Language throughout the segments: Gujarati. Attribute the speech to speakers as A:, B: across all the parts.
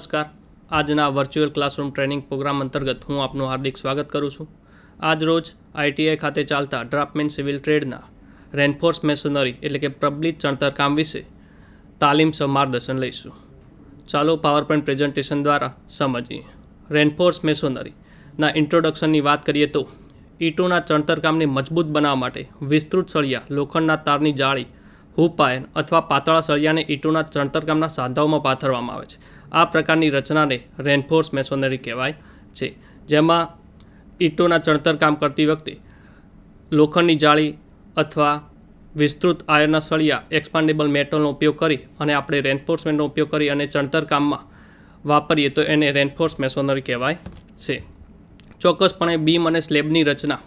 A: નમસ્કાર. આજના વર્ચ્યુઅલ ક્લાસરૂમ ટ્રેનિંગ પ્રોગ્રામ અંતર્ગત હું આપનું હાર્દિક સ્વાગત કરું છું. આજ રોજ ITI ખાતે ચાલતા ડ્રાફ્ટમેન સિવિલ ટ્રેડના રેન્ફોર્સ મેસોનરી એટલે કે પ્રબલિત ચણતર કામ વિશે તાલીમ માર્ગદર્શન લઈશું. ચાલો પાવર પોઈન્ટ પ્રેઝન્ટેશન દ્વારા સમજીએ. રેન્ફોર્સ મેસોનરીના ઇન્ટ્રોડક્શનની વાત કરીએ તો ઈંટોના ચણતર કામને મજબૂત બનાવવા માટે વિસ્તૃત સળિયા, લોખંડના તારની જાળી, હૂપ આયર્ન અથવા પાતળા સળિયાને ઈંટોના ચણતરકામના સાંધાઓમાં પાથરવામાં આવે છે. આ પ્રકારની રચનાને રેન્ફોર્સ મેસોનરી કહેવાય છે, જેમાં ઈંટોના ચણતરકામ કરતી વખતે લોખંડની જાળી અથવા વિસ્તૃત આયર્નના સળિયા, એક્સપાન્ડેબલ મેટલનો ઉપયોગ કરી અને આપણે રેન્ફોર્સમેન્ટનો ઉપયોગ કરી અને ચણતરકામમાં વાપરીએ તો એને રેન્ફોર્સ મેસોનરી કહેવાય છે. ચોક્કસપણે બીમ અને સ્લેબની રચના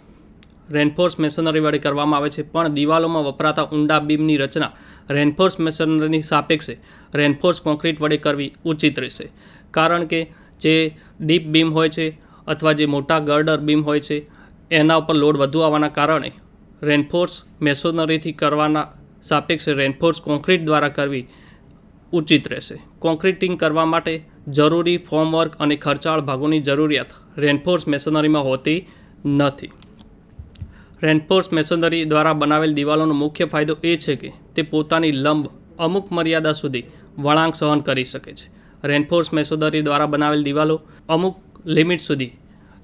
A: રેન્ફોર્સ મેસોનરી વડે કરવામાં આવે છે, પણ દિવાલોમાં વપરાતા ઊંડા બીમની રચના રેન્ફોર્સ મેસોનરીની સાપેક્ષે રેન્ફોર્સ કોન્ક્રીટ વડે કરવી ઉચિત રહેશે. કારણ કે જે ડીપ બીમ હોય છે અથવા જે મોટા ગર્ડર બીમ હોય છે એના ઉપર લોડ વધુ આવવાના કારણે રેન્ફોર્સ મેસોનરીથી કરવાના સાપેક્ષે રેન્ફોર્સ કોન્ક્રીટ દ્વારા કરવી ઉચિત રહેશે. કોન્ક્રીટિંગ કરવા માટે જરૂરી ફોર્મવર્ક અને ખર્ચાળ ભાગોની જરૂરિયાત રેન્ફોર્સ મેસોનરીમાં હોતી નથી. રેન્ફોર્સ મેસોનરી દ્વારા બનાવેલ દિવાલોનો મુખ્ય ફાયદો એ છે કે તે પોતાની લંબ અમુક મર્યાદા સુધી વળાંક સહન કરી શકે છે. રેન્ફોર્સ મેસોનરી દ્વારા બનાવેલ દિવાલો અમુક લિમિટ સુધી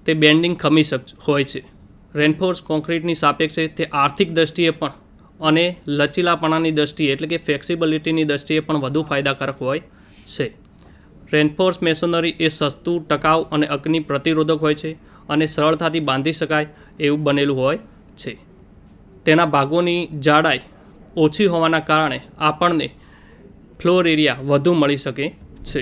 A: તે બેન્ડિંગ ખમી હોય છે. રેન્ફોર્સ કોન્ક્રીટની સાપેક્ષે તે આર્થિક દ્રષ્ટિએ પણ અને લચીલાપણાની દ્રષ્ટિએ એટલે કે ફ્લેક્સિબિલિટીની દ્રષ્ટિએ પણ વધુ ફાયદાકારક હોય છે. રેન્ફોર્સ મેસોનરી એ સસ્તું, ટકાઉ અને અગ્નિ પ્રતિરોધક હોય છે અને સરળતાથી બાંધી શકાય એવું બનેલું હોય છે. તેના ભાગોની જાડાઈ ઓછી હોવાના કારણે આપણને ફ્લોર એરિયા વધુ મળી શકે છે.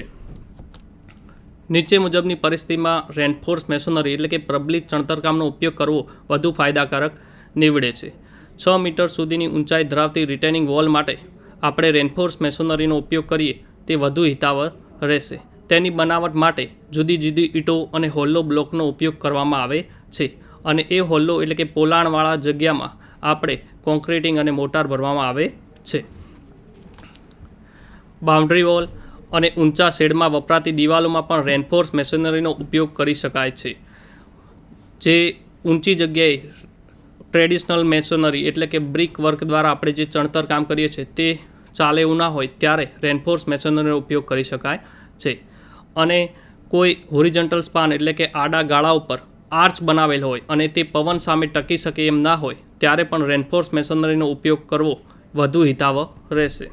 A: નીચે મુજબની પરિસ્થિતિમાં રેન્ફોર્સ મેસોનરી એટલે કે પ્રબલિત ચણતરકામનો ઉપયોગ કરવો વધુ ફાયદાકારક નીવડે છે. 6 મીટર સુધીની ઊંચાઈ ધરાવતી રિટેનિંગ વોલ માટે આપણે રેન્ફોર્સ મેસોનરીનો ઉપયોગ કરીએ તે વધુ હિતાવહ રહેશે. તેની બનાવટ માટે જુદી જુદી ઈંટો અને હોલ્લો બ્લોકનો ઉપયોગ કરવામાં આવે છે અને એ હોલ્લો એટલે કે પોલાણવાળા જગ્યામાં આપણે કોન્ક્રીટિંગ અને મોટાર ભરવામાં આવે છે. બાઉન્ડ્રી વોલ અને ઊંચા શેડમાં વપરાતી દિવાલોમાં પણ રેન્ફોર્સ મેસોનરીનો ઉપયોગ કરી શકાય છે. જે ઊંચી જગ્યાએ ટ્રેડિશનલ મેસોનરી એટલે કે બ્રિક વર્ક દ્વારા આપણે જે ચણતર કામ કરીએ છીએ તે ચાલે એવું ના હોય ત્યારે રેન્ફોર્સ મેસોનરીનો ઉપયોગ કરી શકાય છે. અને કોઈ હોરિઝોન્ટલ સ્પાન એટલે કે આડા ગાળા ઉપર આર્ચ બનાવેલ હોય અને તે પવન સામે ટકી શકે એમ ના હોય ત્યારે પણ રેન્ફોર્સ મેસોનરીનો ઉપયોગ કરવો વધુ હિતાવહ રહેશે.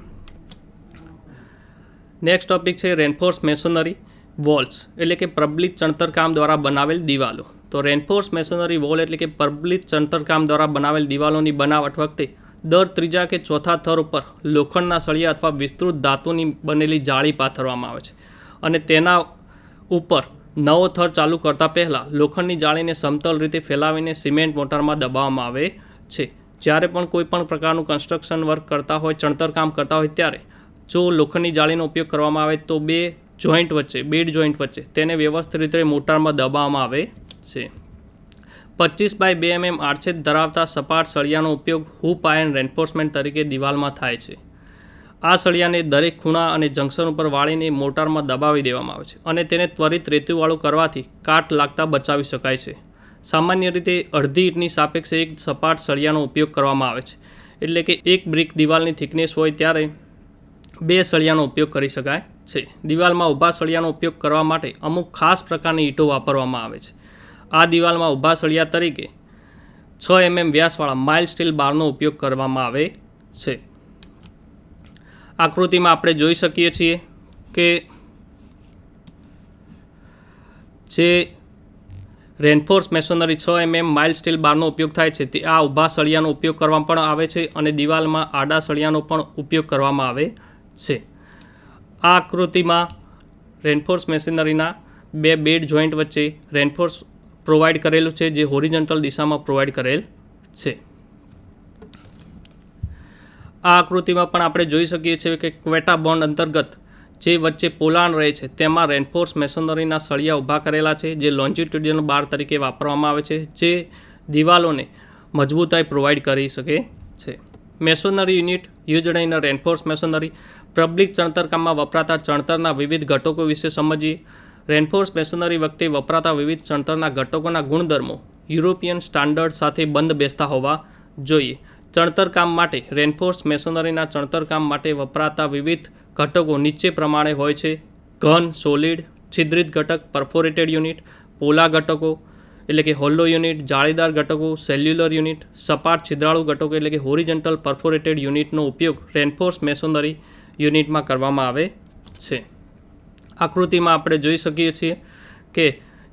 A: નેક્સ્ટ ટોપિક છે રેન્ફોર્સ મેસોનરી વોલ્સ એટલે કે પ્રબલિત ચણતર કામ દ્વારા બનાવેલ દિવાલો. તો રેન્ફોર્સ મેસોનરી વોલ એટલે કે પ્રબલિત ચણતર કામ દ્વારા બનાવેલ દિવાલોની બનાવટ વખતે દર ત્રીજા કે ચોથા થર ઉપર લોખંડના સળિયા અથવા વિસ્તૃત ધાતુની બનેલી જાળી પાથરવામાં આવે છે અને તેના ઉપર નવો થર ચાલુ કરતાં પહેલાં લોખંડની જાળીને સમતલ રીતે ફેલાવીને સિમેન્ટ મોટરમાં દબાવવામાં આવે છે. જ્યારે પણ કોઈ પણ પ્રકારનું કન્સ્ટ્રક્શન વર્ક કરતા હોય, ચણતર કામ કરતા હોય ત્યારે જો લોખંડની જાળીનો ઉપયોગ કરવામાં આવે તો બેડ જોઈન્ટ વચ્ચે તેને વ્યવસ્થિત રીતે મોટરમાં દબાવવામાં આવે છે. 25 બાય 2 mm આડછેદ ધરાવતા સપાટ સળિયાનો ઉપયોગ હૂપ આયર્ન રેન્ફોર્સમેન્ટ તરીકે દિવાલમાં થાય છે. આ સળિયાને દરેક ખૂણા અને જંકશન ઉપર વાળીને મોટારમાં દબાવી દેવામાં આવે છે અને તેને ત્વરિત રેતીવાળું કરવાથી કાટ લાગતા બચાવી શકાય છે. સામાન્ય રીતે અડધી ઈંટની સાપેક્ષે એક સપાટ સળિયાનો ઉપયોગ કરવામાં આવે છે. એટલે કે એક બ્રિક દિવાલની થિકનેસ હોય ત્યારે 2 સળિયાનો ઉપયોગ કરી શકાય છે. દિવાલમાં ઊભા સળિયાનો ઉપયોગ કરવા માટે અમુક ખાસ પ્રકારની ઈંટો વાપરવામાં આવે છે. આ દિવાલમાં ઊભા સળિયા તરીકે 6 mm વ્યાસવાળા માઇલ્ડ સ્ટીલ બારનો ઉપયોગ કરવામાં આવે છે. આકૃતિમાં આપણે જોઈ શકીએ છીએ કે જે રેન્ફોર્સ મેસોનરી 6 mm માઇલ્ડ સ્ટીલ બારનો ઉપયોગ થાય છે તે આ ઊભા સળિયાનો ઉપયોગ કરવામાં પણ આવે છે અને દિવાલમાં આડા સળિયાનો પણ ઉપયોગ કરવામાં આવે છે. આ આકૃતિમાં રેન્ફોર્સ મેસોનરીના 2 બેડ જોઈન્ટ વચ્ચે રેન્ફોર્સ પ્રોવાઈડ કરેલું છે જે હોરિઝોન્ટલ દિશામાં પ્રોવાઈડ કરેલ છે. આ આકૃતિમાં પણ આપણે જોઈ શકીએ છીએ કે ક્વેટા બોન્ડ અંતર્ગત જે વચ્ચે પોલાણ રહે છે તેમાં રેન્ફોર્સ મેસોનરીના સળિયા ઊભા કરેલા છે જે લોન્જિટ્યુડિનલ બાર તરીકે વાપરવામાં આવે છે, જે દિવાલોને મજબૂતાઈ પ્રોવાઈડ કરી શકે છે. મેસોનરી યુનિટ યુઝડ ઇન રેન્ફોર્સ મેસોનરી. પ્રબલિત ચણતરકામમાં વપરાતા ચણતરના વિવિધ ઘટકો વિશે સમજીએ. રેન્ફોર્સ મેસોનરી વખતે વપરાતા વિવિધ ચણતરના ઘટકોના ગુણધર્મો યુરોપિયન સ્ટાન્ડર્ડ સાથે બંધ બેસતા હોવા જોઈએ. ચણતરકામ માટે રેન્ફોર્સ મેસોનરીના ચણતરકામ માટે વપરાતા વિવિધ ઘટકો નીચે પ્રમાણે હોય છે: ઘન સોલિડ, છિદ્રિત ઘટક પરફોરેટેડ યુનિટ, પોલા ઘટકો એટલે કે હોલ્લો યુનિટ, જાળીદાર ઘટકો સેલ્યુલર યુનિટ, સપાટ છિદ્રાળુ ઘટકો એટલે કે હોરિઝોન્ટલ પરફોરેટેડ યુનિટનો ઉપયોગ રેન્ફોર્સ મેસોનરી યુનિટમાં કરવામાં આવે છે. આકૃતિમાં આપણે જોઈ શકીએ છીએ કે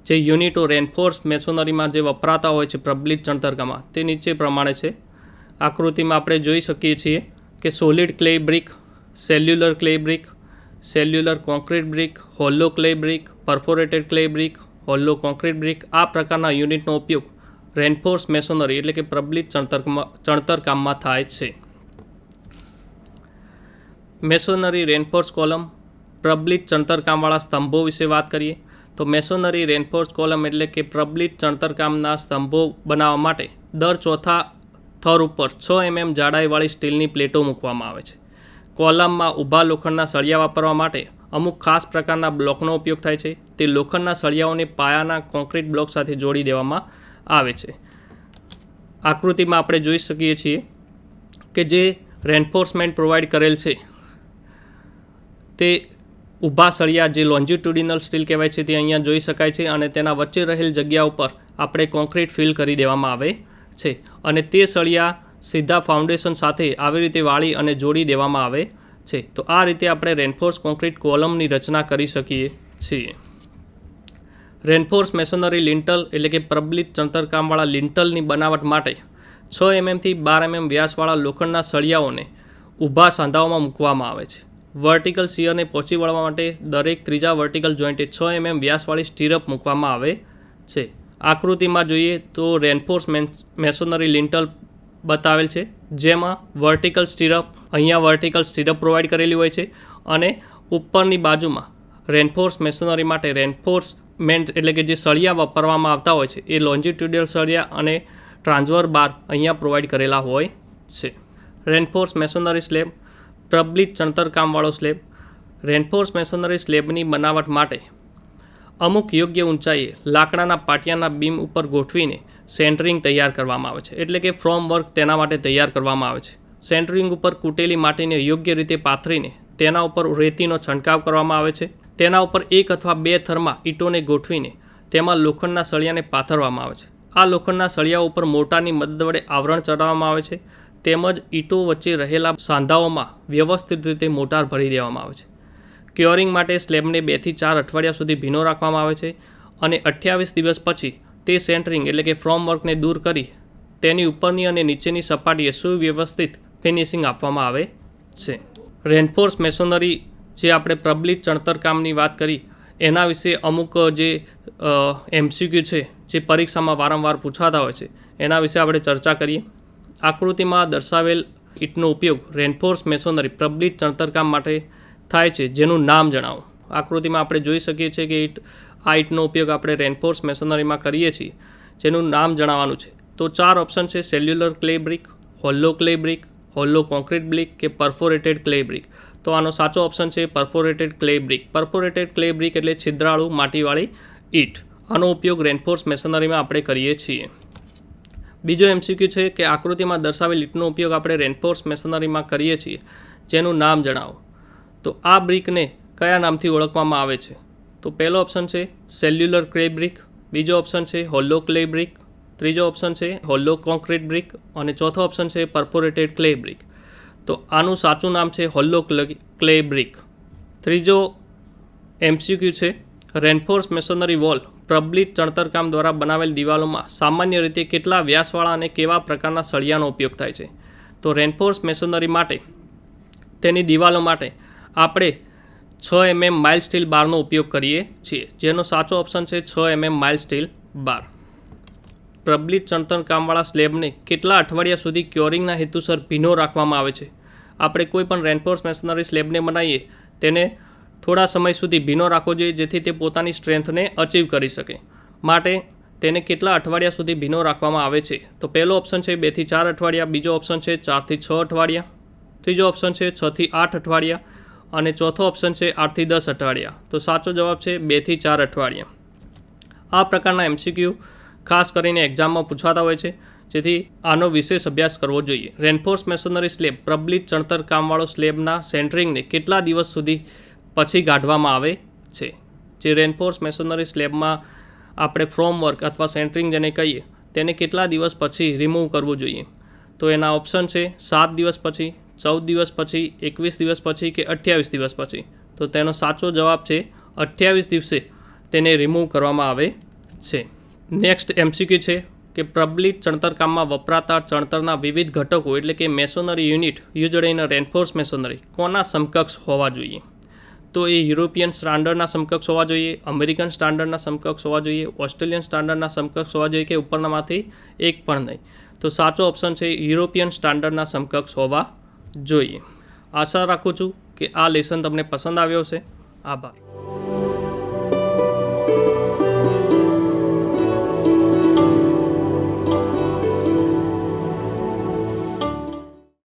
A: જે યુનિટો રેન્ફોર્સ મેસોનરીમાં જે વપરાતા હોય છે પ્રબલિત ચણતરકામમાં તે નીચે પ્રમાણે છે. આકૃતિમાં આપણે જોઈ શકીએ છીએ કે solid clay brick, cellular clay brick, cellular concrete brick, hollow clay brick, perforated clay brick, hollow concrete brick. આ પ્રકારના યુનિટનો ઉપયોગ રેન્ફોર્સ મેસોનરી એટલે કે પ્રબલિત ચણતરકામમાં થાય છે. મેસોનરી રેન્ફોર્સ કોલમ. પ્રબલિત ચણતરકામવાળા સ્તંભો વિશે વાત કરીએ તો મેસોનરી રેન્ફોર્સ કોલમ એટલે કે પ્રબલિત ચણતરકામના સ્તંભો બનાવવા માટે દર ચોથા થર ઉપર 6 mm જાડાઈવાળી સ્ટીલની પ્લેટો મૂકવામાં આવે છે. કોલમમાં ઊભા લોખંડના સળિયા વાપરવા માટે અમુક ખાસ પ્રકારના બ્લોકનો ઉપયોગ થાય છે. તે લોખંડના સળિયાઓને પાયાના કોન્ક્રીટ બ્લોક સાથે જોડી દેવામાં આવે છે. આકૃતિમાં આપણે જોઈ શકીએ છીએ કે જે રેન્ફોર્સમેન્ટ પ્રોવાઈડ કરેલ છે તે ઊભા સળિયા જે લોન્જિટ્યુડિનલ સ્ટીલ કહેવાય છે તે અહીંયા જોઈ શકાય છે અને તેના વચ્ચે રહેલ જગ્યા ઉપર આપણે કોન્ક્રીટ ફિલ કરી દેવામાં આવે છે અને તે સળિયા સીધા ફાઉન્ડેશન સાથે આવી રીતે વાળી અને જોડી દેવામાં આવે છે. તો આ રીતે આપણે રેન્ફોર્સ કોન્ક્રીટ કોલમની રચના કરી શકીએ છીએ. રેન્ફોર્સ મેસોનરી લિન્ટલ એટલે કે પ્રબલિત ચણતરકામવાળા લિન્ટલની બનાવટ માટે 6 mm થી 12 mm વ્યાસવાળા લોખંડના સળિયાઓને ઊભા સાંધાઓમાં મૂકવામાં આવે છે. વર્ટિકલ શિયરને પહોંચી વળવા માટે દરેક ત્રીજા વર્ટિકલ જોઈન્ટે 6 mm વ્યાસવાળી સ્ટીરઅપ મૂકવામાં આવે છે. આકૃતિમાં જોઈએ તો રેન્ફોર્સ મેસોનરી લિન્ટલ બતાવેલ છે જેમાં વર્ટિકલ સ્ટીરઅપ અહીંયા વર્ટિકલ સ્ટીરઅપ પ્રોવાઈડ કરેલી હોય છે અને ઉપરની બાજુમાં રેન્ફોર્સ મેસોનરી માટે રેન્ફોર્સમેન્ટ એટલે કે જે સળિયા વાપરવામાં આવતા હોય છે એ લોન્જિટ્યુડિનલ સળિયા અને ટ્રાન્સવર બાર અહીંયા પ્રોવાઈડ કરેલા હોય છે. રેન્ફોર્સ મેસોનરી સ્લેબ. પ્રબલિત ચણતરકામવાળો સ્લેબ. રેન્ફોર્સ મેસોનરી સ્લેબની બનાવટ માટે અમુક યોગ્ય ઊંચાઈએ લાકડાના પાટિયાના બીમ ઉપર ગોઠવીને સેન્ટરિંગ તૈયાર કરવામાં આવે છે એટલે કે ફ્રોમ વર્ક તેના માટે તૈયાર કરવામાં આવે છે. સેન્ટરિંગ ઉપર કૂટેલી માટીને યોગ્ય રીતે પાથરીને તેના ઉપર રેતીનો છંટકાવ કરવામાં આવે છે. તેના ઉપર 1 અથવા 2 થરમાં ઈંટોને ગોઠવીને તેમાં લોખંડના સળિયાને પાથરવામાં આવે છે. આ લોખંડના સળિયા ઉપર મોટાની મદદ વડે આવરણ ચડાવવામાં આવે છે તેમજ ઈંટો વચ્ચે રહેલા સાંધાઓમાં વ્યવસ્થિત રીતે મોટાર ભરી દેવામાં આવે છે. ક્યોરિંગ માટે સ્લેબને 2 થી 4 અઠવાડિયા સુધી ભીનો રાખવામાં આવે છે અને 28 દિવસ પછી તે સેન્ટરિંગ એટલે કે ફ્રોમ વર્કને દૂર કરી તેની ઉપરની અને નીચેની સપાટીએ સુવ્યવસ્થિત ફિનિશિંગ આપવામાં આવે છે. રેન્ફોર્સ મેસોનરી જે આપણે પ્રબલિત ચણતરકામની વાત કરી એના વિશે અમુક જે MCQ છે જે પરીક્ષામાં વારંવાર પૂછાતા હોય છે એના વિશે આપણે ચર્ચા કરીએ. આકૃતિમાં દર્શાવેલ ઈંટનો ઉપયોગ રેન્ફોર્સ મેસોનરી પ્રબલિત ચણતરકામ માટે થાય છે જેનું નામ જણાવો. આકૃતિમાં આપણે જોઈ શકીએ છીએ કે આ ઈંટનો ઉપયોગ આપણે રેન્ફોર્સ મેસોનરીમાં કરીએ છીએ જેનું નામ જણાવવાનું છે. તો 4 ઓપ્શન છે: cellular clay brick, hollow clay brick, hollow concrete brick કે પરફોરેટેડ ક્લે બ્રિક. તો આનો સાચો ઓપ્શન છે perforated clay brick. Perforated clay brick એટલે છિદ્રાળુ માટીવાળી ઈંટ. આનો ઉપયોગ રેન્ફોર્સ મેસોનરીમાં આપણે કરીએ છીએ. બીજો MCQ છે કે આકૃતિમાં દર્શાવેલ ઈંટનો ઉપયોગ આપણે રેન્ફોર્સ મેસોનરીમાં કરીએ છીએ જેનું નામ જણાવો. તો આ બ્રિકને કયા નામથી ઓળખવામાં આવે છે? તો પહેલો ઓપ્શન છે સેલ્યુલર ક્લે બ્રિક, બીજો ઓપ્શન છે હોલ્લો ક્લે બ્રિક, ત્રીજો ઓપ્શન છે હોલ્લો કોન્ક્રીટ બ્રિક અને ચોથો ઓપ્શન છે પરફોરેટેડ ક્લે બ્રિક. તો આનું સાચું નામ છે હોલ્લો ક્લે બ્રિક. ત્રીજો MCQ છે રેન્ફોર્સ મેસોનરી વોલ પ્રબલિત ચણતરકામ દ્વારા બનાવેલ દિવાલોમાં સામાન્ય રીતે કેટલા વ્યાસવાળા અને કેવા પ્રકારના સળિયાનો ઉપયોગ થાય છે? તો રેન્ફોર્સ મેસોનરી માટે તેની દિવાલો માટે આપણે 6 mm માઇલ્ડ સ્ટીલ બારનો ઉપયોગ કરીએ છીએ જેનો સાચો ઓપ્શન છે 6 mm માઇલ્ડ સ્ટીલ બાર. પ્રબલિત ચણતરકામવાળા સ્લેબને કેટલા અઠવાડિયા સુધી ક્યોરિંગના હેતુસર ભીનો રાખવામાં આવે છે? આપણે કોઈ પણ રેન્ફોર્સ મેસોનરી સ્લેબને બનાવીએ તેને થોડા સમય સુધી ભીનો રાખવો જોઈએ જેથી તે પોતાની સ્ટ્રેન્થને અચીવ કરી શકે. માટે તેને કેટલા અઠવાડિયા સુધી ભીનો રાખવામાં આવે છે? તો પહેલો ઓપ્શન છે 2 થી 4 અઠવાડિયા, બીજો ઓપ્શન છે 4 થી 6 અઠવાડિયા, ત્રીજો ઓપ્શન છે 6 થી 8 અઠવાડિયા અને ચોથો ઓપ્શન છે 8 થી 10 અઠવાડિયા. તો સાચો જવાબ છે 2 થી 4 અઠવાડિયા. આ પ્રકારના MCQ ખાસ કરીને એક્ઝામમાં પૂછાતા હોય છે, જેથી આનો વિશેષ અભ્યાસ કરવો જોઈએ. રેનફોર્સ મેસોનરી સ્લેબ પ્રબલિત ચણતર કામવાળો સ્લેબના સેન્ટરિંગને કેટલા દિવસ સુધી પછી કાઢવામાં આવે છે? જે રેનફોર્સ મેસોનરી સ્લેબમાં આપણે ફ્રોમવર્ક અથવા સેન્ટરિંગ જેને કહીએ તેને કેટલા દિવસ પછી રિમૂવ કરવું જોઈએ? તો એના ઓપ્શન છે 7 દિવસ પછી, 14 દિવસ પછી, 21 દિવસ પછી કે 28 દિવસ પછી. તો તેનો સાચો જવાબ છે 28 દિવસે તેને રિમૂવ કરવામાં આવે છે. નેક્સ્ટ MCQ છે કે પ્રબલિત ચણતરકામમાં વપરાતા ચણતરના વિવિધ ઘટકો એટલે કે મેસોનરી યુનિટ યુઝડ ઇન રેનફોર્સ મેસોનરી કોના સમકક્ષ હોવા જોઈએ? તો એ યુરોપિયન સ્ટાન્ડર્ડના સમકક્ષ હોવા જોઈએ, અમેરિકન સ્ટાન્ડર્ડના સમકક્ષ હોવા જોઈએ, ઓસ્ટ્રેલિયન સ્ટાન્ડર્ડના સમકક્ષ હોવા જોઈએ કે ઉપરનામાંથી એક પણ નહીં. તો સાચો ઓપ્શન છે યુરોપિયન સ્ટાન્ડર્ડના સમકક્ષ હોવા જોઈએ. આશા રાખું છું કે આ લેસન તમને પસંદ આવ્યો હશે. આભાર.